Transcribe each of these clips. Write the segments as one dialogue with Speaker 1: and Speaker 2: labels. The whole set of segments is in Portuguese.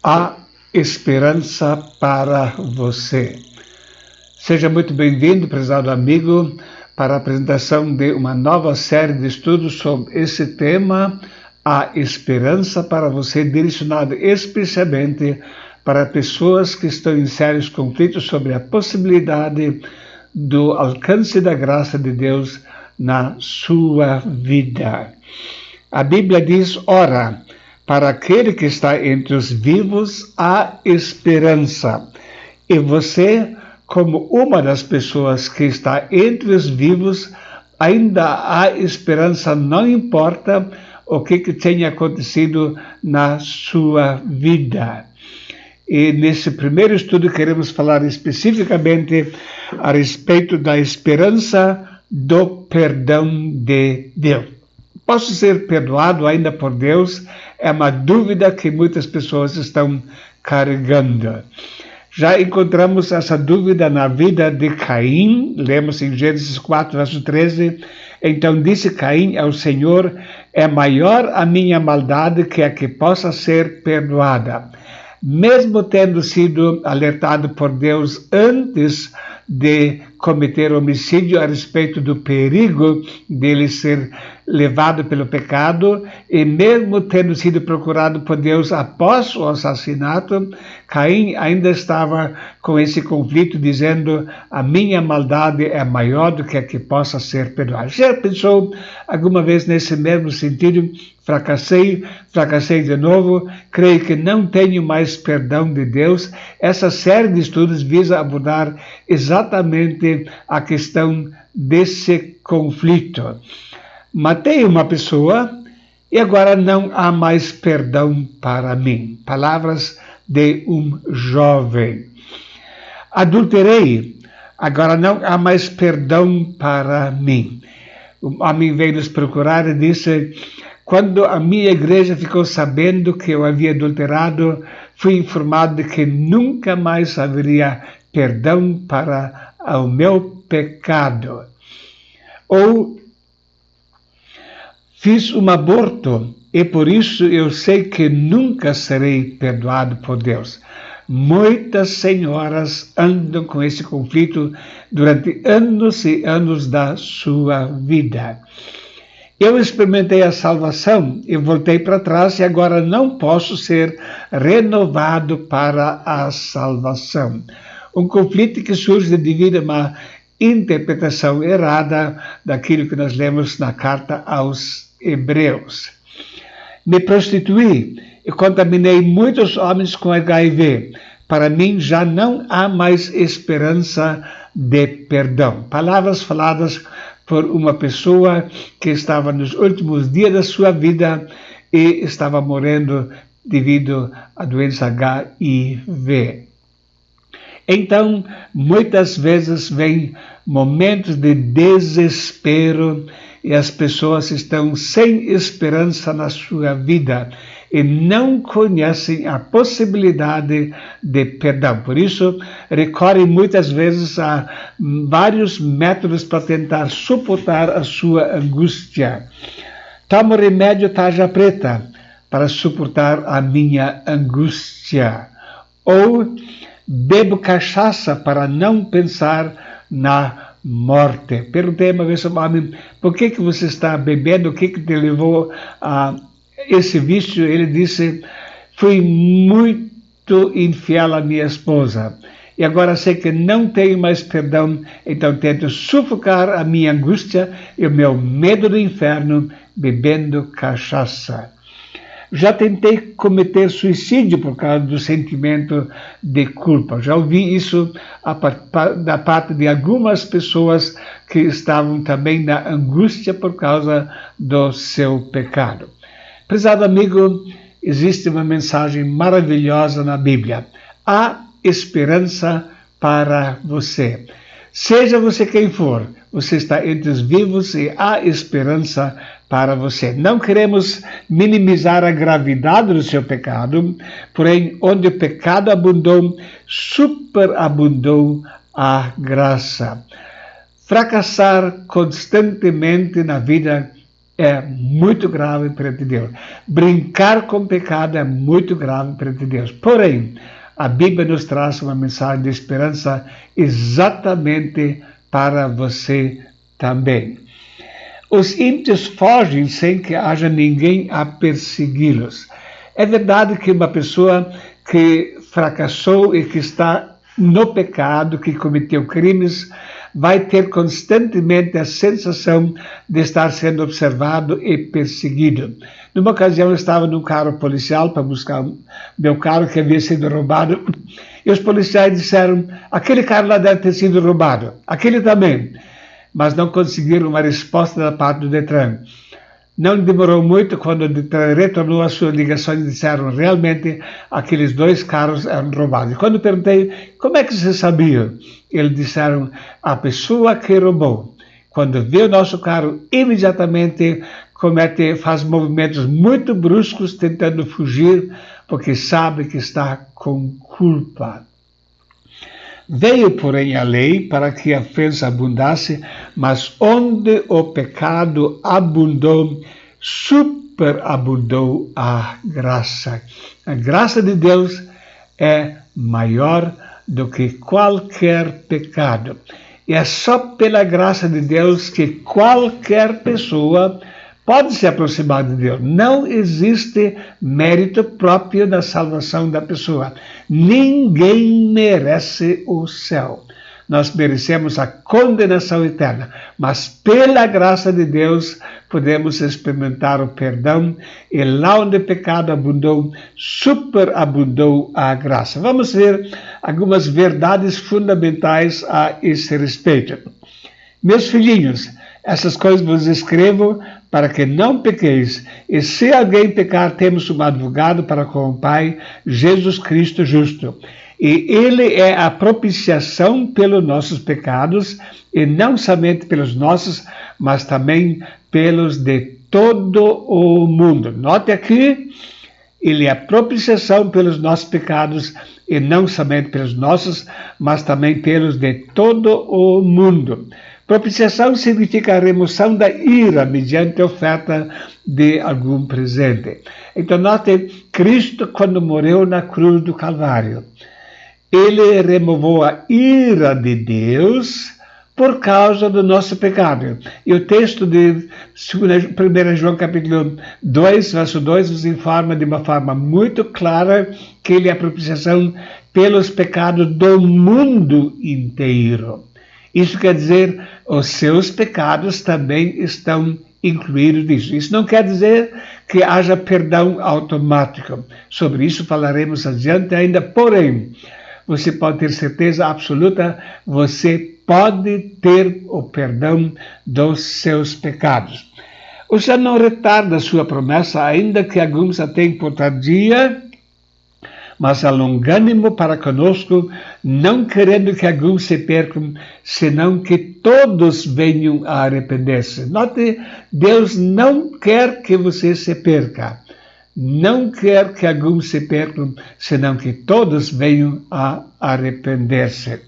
Speaker 1: Há esperança para você. Seja muito bem-vindo, prezado amigo, para a apresentação de uma nova série de estudos sobre esse tema, Há esperança para você, direcionado especialmente para pessoas que estão em sérios conflitos sobre a possibilidade do alcance da graça de Deus na sua vida. A Bíblia diz, ora, para aquele que está entre os vivos há esperança. E você, como uma das pessoas que está entre os vivos, ainda há esperança, não importa o que tenha acontecido na sua vida. E nesse primeiro estudo queremos falar especificamente a respeito da esperança do perdão de Deus. Posso ser perdoado ainda por Deus? É uma dúvida que muitas pessoas estão carregando. Já encontramos essa dúvida na vida de Caim, lemos em Gênesis 4, verso 13, então disse Caim ao Senhor, é maior a minha maldade que a que possa ser perdoada. Mesmo tendo sido alertado por Deus antes de cometer homicídio a respeito do perigo dele ser levado pelo pecado, e mesmo tendo sido procurado por Deus após o assassinato, Caim ainda estava com esse conflito, dizendo, a minha maldade é maior do que a que possa ser perdoada. Já pensou alguma vez nesse mesmo sentido? Fracassei de novo, creio que não tenho mais perdão de Deus. Essa série de estudos visa abordar exatamente a questão desse conflito. Matei uma pessoa e agora não há mais perdão para mim. Palavras de um jovem. Adulterei, agora não há mais perdão para mim. Um homem veio nos procurar e disse, quando a minha igreja ficou sabendo que eu havia adulterado, fui informado de que nunca mais haveria perdão para o meu pecado. Ou fiz um aborto e por isso eu sei que nunca serei perdoado por Deus. Muitas senhoras andam com esse conflito durante anos e anos da sua vida. Eu experimentei a salvação e voltei para trás e agora não posso ser renovado para a salvação. Um conflito que surge devido a uma interpretação errada daquilo que nós lemos na carta aos Hebreus. Me prostituí e contaminei muitos homens com HIV. Para mim já não há mais esperança de perdão. Palavras faladas por uma pessoa que estava nos últimos dias da sua vida e estava morrendo devido à doença HIV. Então, muitas vezes vem momentos de desespero e as pessoas estão sem esperança na sua vida e não conhecem a possibilidade de perdão. Por isso, recorrem muitas vezes a vários métodos para tentar suportar a sua angústia. Tomo remédio tarja preta para suportar a minha angústia. Ou bebo cachaça para não pensar na morte. Perguntei uma vez ao homem, por que você está bebendo? O que te levou a esse vício? Ele disse, fui muito infiel à minha esposa. E agora sei que não tenho mais perdão, então tento sufocar a minha angústia e o meu medo do inferno bebendo cachaça. Já tentei cometer suicídio por causa do sentimento de culpa. Já ouvi isso da parte de algumas pessoas que estavam também na angústia por causa do seu pecado. Prezado amigo, existe uma mensagem maravilhosa na Bíblia. Há esperança para você. Seja você quem for, você está entre os vivos e há esperança para você. Não queremos minimizar a gravidade do seu pecado, porém, onde o pecado abundou, superabundou a graça. Fracassar constantemente na vida é muito grave perante Deus. Brincar com o pecado é muito grave perante Deus. Porém, a Bíblia nos traz uma mensagem de esperança exatamente para você também. Os ímpios fogem sem que haja ninguém a persegui-los. É verdade que uma pessoa que fracassou e que está no pecado, que cometeu crimes, vai ter constantemente a sensação de estar sendo observado e perseguido. Numa ocasião, eu estava num carro policial para buscar meu carro que havia sido roubado, e os policiais disseram: aquele carro lá deve ter sido roubado, aquele também. Mas não conseguiram uma resposta da parte do Detran. Não demorou muito quando o Detran retornou a sua ligação e disseram realmente aqueles 2 carros eram roubados. E quando eu perguntei, como é que você sabia? Eles disseram, a pessoa que roubou, quando vê o nosso carro, imediatamente faz movimentos muito bruscos tentando fugir, porque sabe que está com culpa. Veio, porém, a lei para que a ofensa abundasse, mas onde o pecado abundou, superabundou a graça. A graça de Deus é maior do que qualquer pecado. E é só pela graça de Deus que qualquer pessoa pode se aproximar de Deus. Não existe mérito próprio da salvação da pessoa. Ninguém merece o céu. Nós merecemos a condenação eterna, mas pela graça de Deus podemos experimentar o perdão, e lá onde o pecado abundou, superabundou a graça. Vamos ver algumas verdades fundamentais a esse respeito. Meus filhinhos, essas coisas vos escrevo para que não pequeis. E se alguém pecar, temos um advogado para com o Pai, Jesus Cristo justo. E ele é a propiciação pelos nossos pecados, e não somente pelos nossos, mas também pelos de todo o mundo. Note aqui, ele é a propiciação pelos nossos pecados, e não somente pelos nossos, mas também pelos de todo o mundo. Propiciação significa a remoção da ira mediante a oferta de algum presente. Então, note, Cristo, quando morreu na cruz do Calvário, ele removou a ira de Deus por causa do nosso pecado. E o texto de 1 João capítulo 2, verso 2, nos informa de uma forma muito clara que ele é a propiciação pelos pecados do mundo inteiro. Isso quer dizer, os seus pecados também estão incluídos nisso. Isso não quer dizer que haja perdão automático. Sobre isso falaremos adiante ainda, porém, você pode ter certeza absoluta, você pode ter o perdão dos seus pecados. O Senhor não retarda a sua promessa, ainda que alguns a tenham por tardia, mas é longânimo para conosco, não querendo que alguns se percam, senão que todos venham a arrepender-se. Note, Deus não quer que você se perca. Não quer que alguns se percam, senão que todos venham a arrepender-se.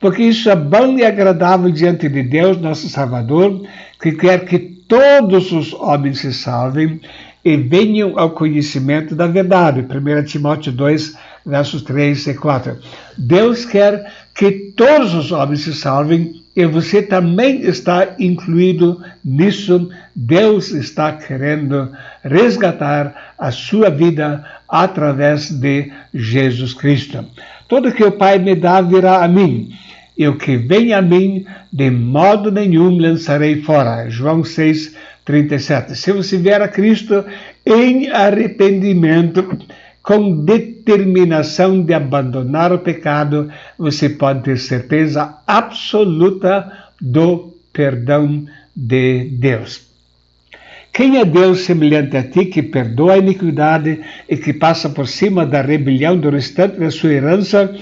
Speaker 1: Porque isso é bom e agradável diante de Deus, nosso Salvador, que quer que todos os homens se salvem e venham ao conhecimento da verdade. 1 Timóteo 2, versos 3 e 4. Deus quer que todos os homens se salvem, e você também está incluído nisso. Deus está querendo resgatar a sua vida através de Jesus Cristo. Tudo que o Pai me dá virá a mim, e o que vem a mim, de modo nenhum lançarei fora. João 6, 37. Se você vier a Cristo em arrependimento, com determinação de abandonar o pecado, você pode ter certeza absoluta do perdão de Deus. Quem é Deus semelhante a ti, que perdoa a iniquidade e que passa por cima da rebelião do restante da sua herança?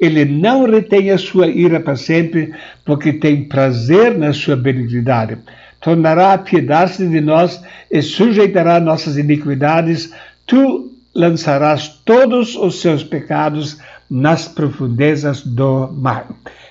Speaker 1: Ele não retém a sua ira para sempre, porque tem prazer na sua benignidade. Tornará a piedade de nós e sujeitará nossas iniquidades. Tu lançarás todos os seus pecados nas profundezas do mar.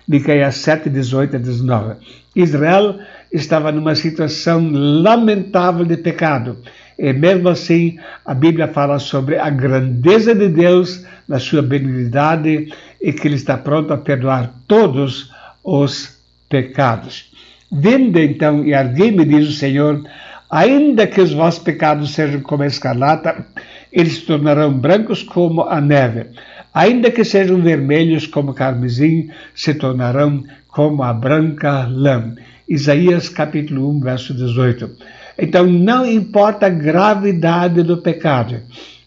Speaker 1: Miqueias 7, 18 a 19. Israel estava numa situação lamentável de pecado. E mesmo assim, a Bíblia fala sobre a grandeza de Deus, na sua benignidade, e que Ele está pronto a perdoar todos os pecados. Vinde então e argui-me, diz o Senhor, ainda que os vossos pecados sejam como a escarlata, eles se tornarão brancos como a neve. Ainda que sejam vermelhos como carmesim, se tornarão como a branca lã. Isaías capítulo 1, verso 18. Então, não importa a gravidade do pecado,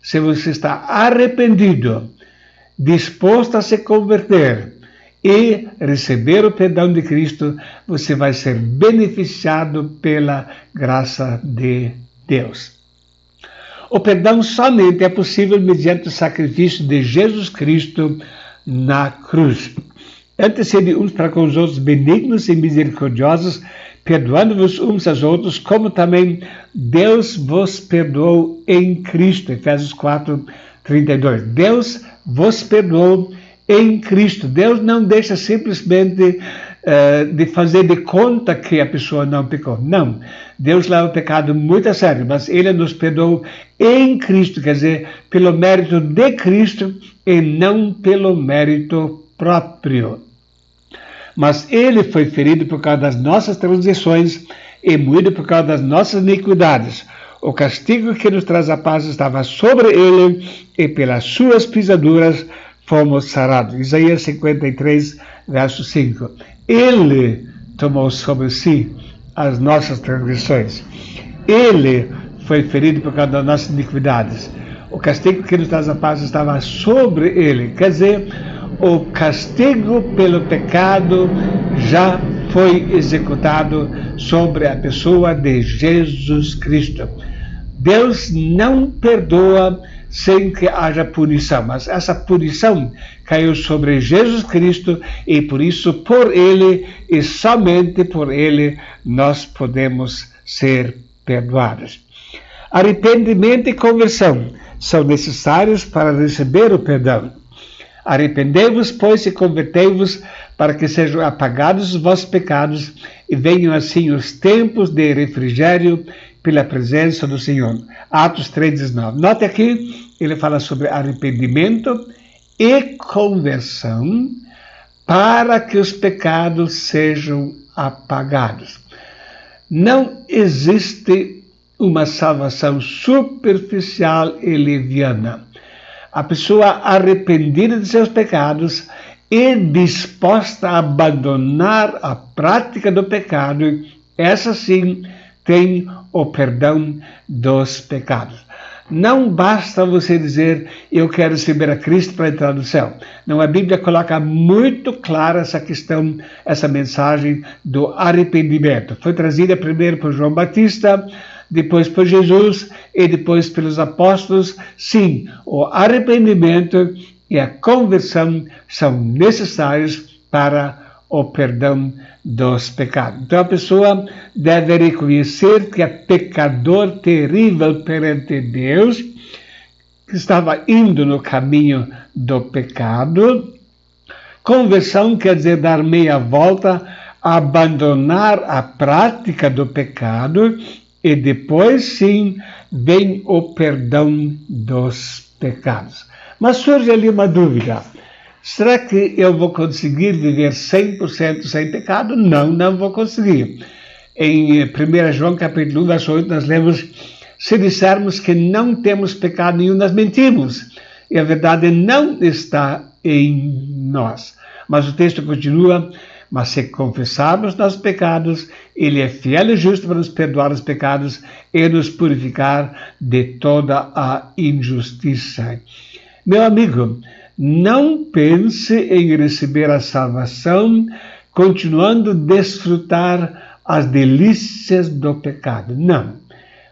Speaker 1: se você está arrependido, disposto a se converter e receber o perdão de Cristo, você vai ser beneficiado pela graça de Deus. O perdão somente é possível mediante o sacrifício de Jesus Cristo na cruz. Antecede uns para com os outros benignos e misericordiosos, perdoando-vos uns aos outros, como também Deus vos perdoou em Cristo. Efésios 4, 32. Deus vos perdoou em Cristo. Deus não deixa simplesmente de fazer de conta que a pessoa não pecou. Não. Deus leva o pecado muito a sério, mas Ele nos perdoou em Cristo, quer dizer, pelo mérito de Cristo e não pelo mérito próprio. Mas Ele foi ferido por causa das nossas transgressões e moído por causa das nossas iniquidades. O castigo que nos traz a paz estava sobre Ele, e pelas suas pisaduras fomos sarados. Isaías 53, verso 5. Ele tomou sobre si as nossas transgressões. Ele foi ferido por causa das nossas iniquidades. O castigo que nos traz a paz estava sobre Ele. Quer dizer, o castigo pelo pecado já foi executado sobre a pessoa de Jesus Cristo. Deus não perdoa sem que haja punição, mas essa punição caiu sobre Jesus Cristo e por isso, por Ele e somente por Ele, nós podemos ser perdoados. Arrependimento e conversão são necessários para receber o perdão. Arrependei-vos, pois, e convertei-vos, para que sejam apagados os vossos pecados e venham assim os tempos de refrigério pela presença do Senhor. Atos 3:19. Note aqui, ele fala sobre arrependimento e conversão para que os pecados sejam apagados. Não existe uma salvação superficial e leviana. A pessoa arrependida de seus pecados e disposta a abandonar a prática do pecado, essa sim tem o perdão dos pecados. Não basta você dizer, eu quero receber a Cristo para entrar no céu. Não, a Bíblia coloca muito clara essa questão, essa mensagem do arrependimento. Foi trazida primeiro por João Batista, depois por Jesus e depois pelos apóstolos. Sim, o arrependimento e a conversão são necessários para o perdão dos pecados. Então a pessoa deve reconhecer que é pecador terrível perante Deus, que estava indo no caminho do pecado. Conversão quer dizer dar meia volta, abandonar a prática do pecado, e depois sim vem o perdão dos pecados. Mas surge ali uma dúvida. Será que eu vou conseguir viver 100% sem pecado? Não, não vou conseguir. Em 1 João capítulo 1, verso 8, nós lemos, se dissermos que não temos pecado nenhum, nós mentimos, e a verdade não está em nós. Mas o texto continua, mas se confessarmos nossos pecados, Ele é fiel e justo para nos perdoar os pecados e nos purificar de toda a injustiça. Meu amigo, não pense em receber a salvação continuando a desfrutar as delícias do pecado. Não.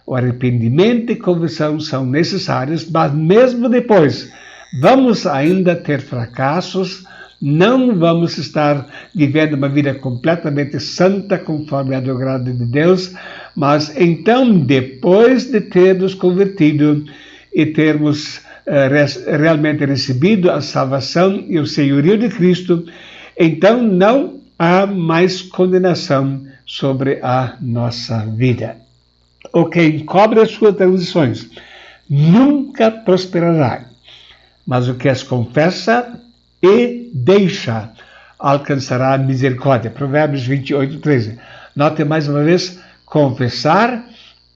Speaker 1: O arrependimento e conversão são necessários, mas mesmo depois vamos ainda ter fracassos, não vamos estar vivendo uma vida completamente santa conforme a do agrado de Deus, mas então, depois de termos convertido e termos realmente recebido a salvação e o senhorio de Cristo, então não há mais condenação sobre a nossa vida. O que encobre as suas transições nunca prosperará, mas o que as confessa e deixa alcançará a misericórdia. Provérbios 28, 13. Note mais uma vez, confessar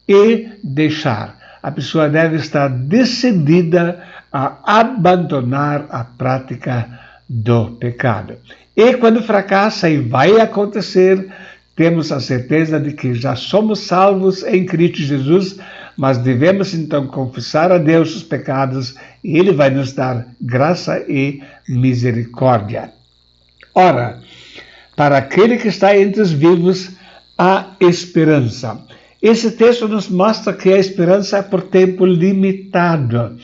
Speaker 1: e deixar. A pessoa deve estar decidida a abandonar a prática do pecado. E quando fracassa, e vai acontecer, temos a certeza de que já somos salvos em Cristo Jesus, mas devemos então confessar a Deus os pecados e Ele vai nos dar graça e misericórdia. Ora, para aquele que está entre os vivos, há esperança. Esse texto nos mostra que a esperança é por tempo limitado.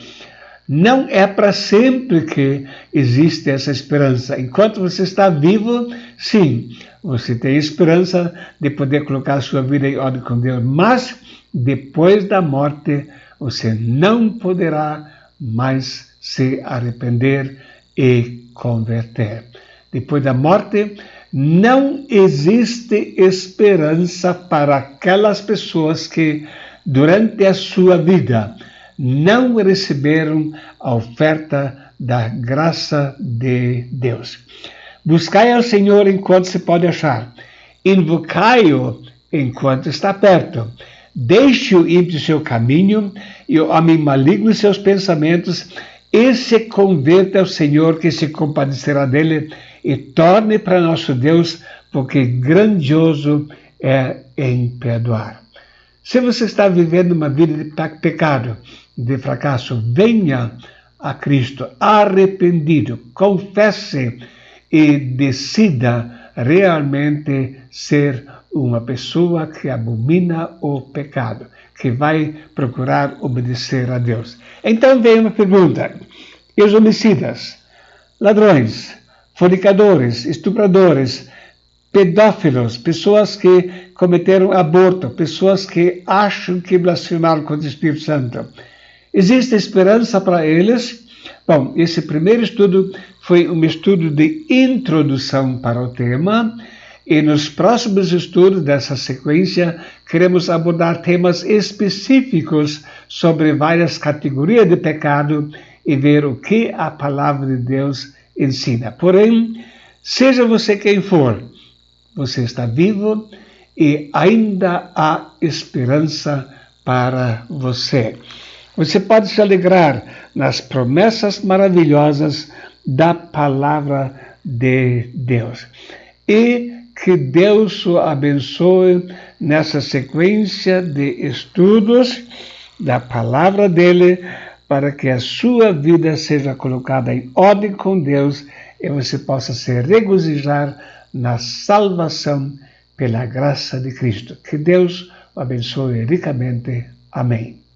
Speaker 1: Não é para sempre que existe essa esperança. Enquanto você está vivo, sim, você tem esperança de poder colocar a sua vida em ordem com Deus. Mas, depois da morte, você não poderá mais se arrepender e converter. Depois da morte, não existe esperança para aquelas pessoas que, durante a sua vida, não receberam a oferta da graça de Deus. Buscai ao Senhor enquanto se pode achar. Invocai-o enquanto está perto. Deixe o ímpio seu caminho e o homem maligno seus pensamentos e se converta ao Senhor, que se compadecerá dele, e torne para nosso Deus, porque grandioso é em perdoar. Se você está vivendo uma vida de pecado, de fracasso, venha a Cristo arrependido, confesse e decida realmente ser uma pessoa que abomina o pecado, que vai procurar obedecer a Deus. Então vem uma pergunta: e os homicidas, ladrões, fornicadores, estupradores, pedófilos, pessoas que cometeram aborto, pessoas que acham que blasfemaram contra o Espírito Santo, existe esperança para eles? Bom, esse primeiro estudo foi um estudo de introdução para o tema, e nos próximos estudos dessa sequência queremos abordar temas específicos sobre várias categorias de pecado e ver o que a palavra de Deus ensina. Porém, seja você quem for, você está vivo e ainda há esperança para você. Você pode se alegrar nas promessas maravilhosas da palavra de Deus. E que Deus o abençoe nessa sequência de estudos da palavra dele, para que a sua vida seja colocada em ordem com Deus e você possa se regozijar na salvação pela graça de Cristo. Que Deus o abençoe ricamente. Amém.